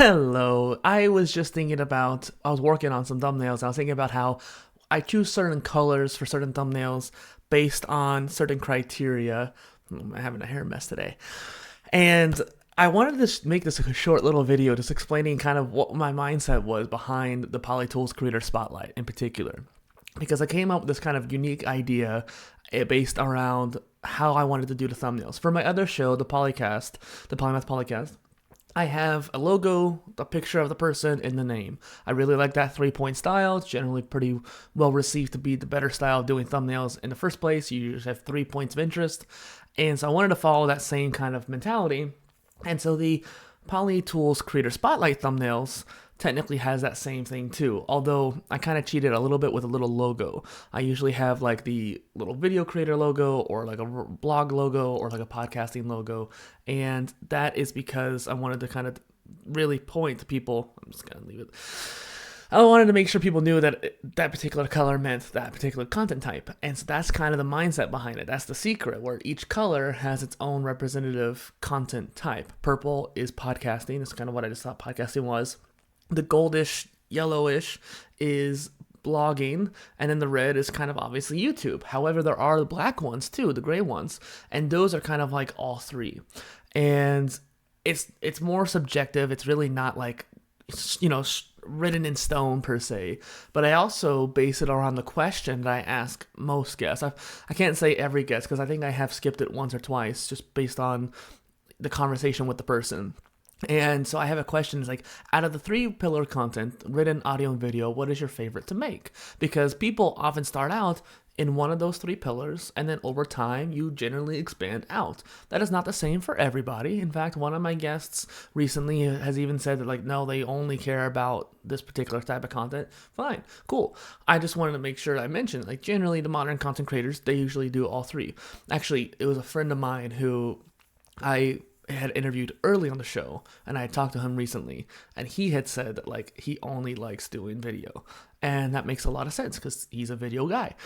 Hello. I was just thinking about, I was working on some thumbnails. I was thinking about how I choose certain colors for certain thumbnails based on certain criteria. I'm having a hair mess today. And I wanted to make this a short little video just explaining kind of what my mindset was behind the PolyTools Creator Spotlight in particular. Because I came up with this kind of unique idea based around how I wanted to do the thumbnails. For my other show, the Polycast, the Polymath Polycast, I have a logo, a picture of the person, and the name. I really like that 3-point style. It's generally pretty well received to be the better style of doing thumbnails in the first place. You just have 3 points of interest. And so I wanted to follow that same kind of mentality. And so the PolyTools Creator Spotlight thumbnails technically has that same thing too, although I kind of cheated a little bit with a little logo. I usually have like the little video creator logo or like a blog logo or like a podcasting logo, and that is because I wanted to kind of really point to people. I'm just gonna leave it. I wanted to make sure people knew that that particular color meant that particular content type. And so that's kind of the mindset behind it. That's the secret, where each color has its own representative content type. Purple is podcasting. That's kind of what I just thought podcasting was. The goldish, yellowish is blogging, and then the red is kind of obviously YouTube. However, there are the black ones too, the gray ones, and those are kind of like all three. And it's more subjective. It's really not like, written in stone per se, but I also base it around the question that I ask most guests. I can't say every guest because I think I have skipped it once or twice just based on the conversation with the person. And so I have a question, it's like, out of the 3-pillar content, written, audio, and video, what is your favorite to make? Because people often start out in one of those 3 pillars, and then over time, you generally expand out. That is not the same for everybody. In fact, one of my guests recently has even said that, like, no, they only care about this particular type of content. Fine, cool. I just wanted to make sure I mentioned, like, generally the modern content creators, they usually do all 3. Actually, it was a friend of mine who I had interviewed early on the show, and I had talked to him recently, and he had said that like he only likes doing video, and that makes a lot of sense because he's a video guy.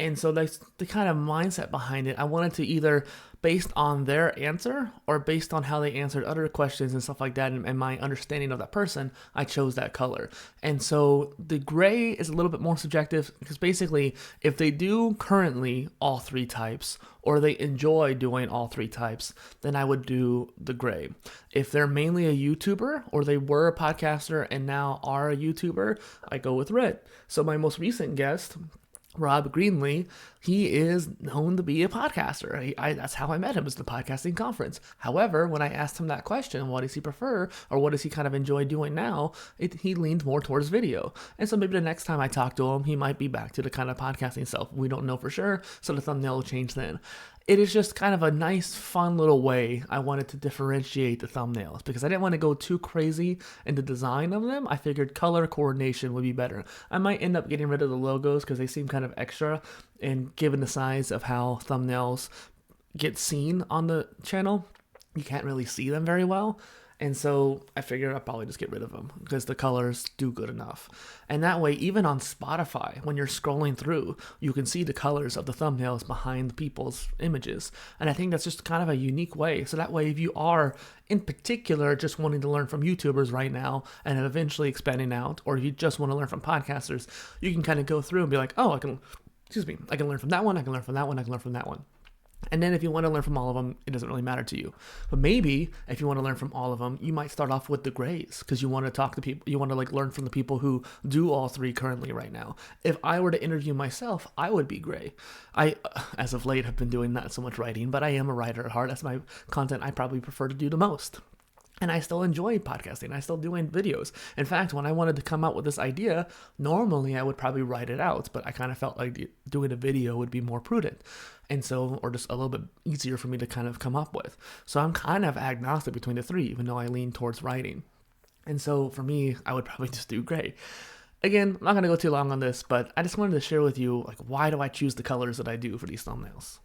And so that's the kind of mindset behind it. I wanted to either based on their answer or based on how they answered other questions and stuff like that, and my understanding of that person, I chose that color. And so the gray is a little bit more subjective because basically if they do currently all 3 types or they enjoy doing all 3 types, then I would do the gray. If they're mainly a YouTuber or they were a podcaster and now are a YouTuber, I go with red. So my most recent guest, Rob Greenlee, he is known to be a podcaster. That's how I met him, is the podcasting conference. However, when I asked him that question, what does he prefer or what does he kind of enjoy doing now, he leaned more towards video. And so maybe the next time I talk to him, he might be back to the kind of podcasting self. We don't know for sure, so the thumbnail will change then. It is just kind of a nice, fun little way I wanted to differentiate the thumbnails because I didn't want to go too crazy in the design of them. I figured color coordination would be better. I might end up getting rid of the logos because they seem kind of extra, and given the size of how thumbnails get seen on the channel, you can't really see them very well. And so I figured I'd probably just get rid of them because the colors do good enough. And that way, even on Spotify, when you're scrolling through, you can see the colors of the thumbnails behind people's images. And I think that's just kind of a unique way. So that way, if you are in particular just wanting to learn from YouTubers right now and eventually expanding out, or if you just want to learn from podcasters, you can kind of go through and be like, oh, I can learn from that one, I can learn from that one, I can learn from that one. And then if you want to learn from all of them, it doesn't really matter to you. But maybe if you want to learn from all of them, you might start off with the grays because you want to talk to people, you want to like learn from the people who do all 3 currently right now. If I were to interview myself, I would be gray. I, as of late, have been doing not so much writing, but I am a writer at heart. That's my content I probably prefer to do the most. And I still enjoy podcasting. I still doing videos. In fact, when I wanted to come out with this idea, normally I would probably write it out, but I kind of felt like doing a video would be more prudent. And so, or just a little bit easier for me to kind of come up with. So I'm kind of agnostic between the 3, even though I lean towards writing. And so for me, I would probably just do gray. Again, I'm not going to go too long on this, but I just wanted to share with you, like, why do I choose the colors that I do for these thumbnails?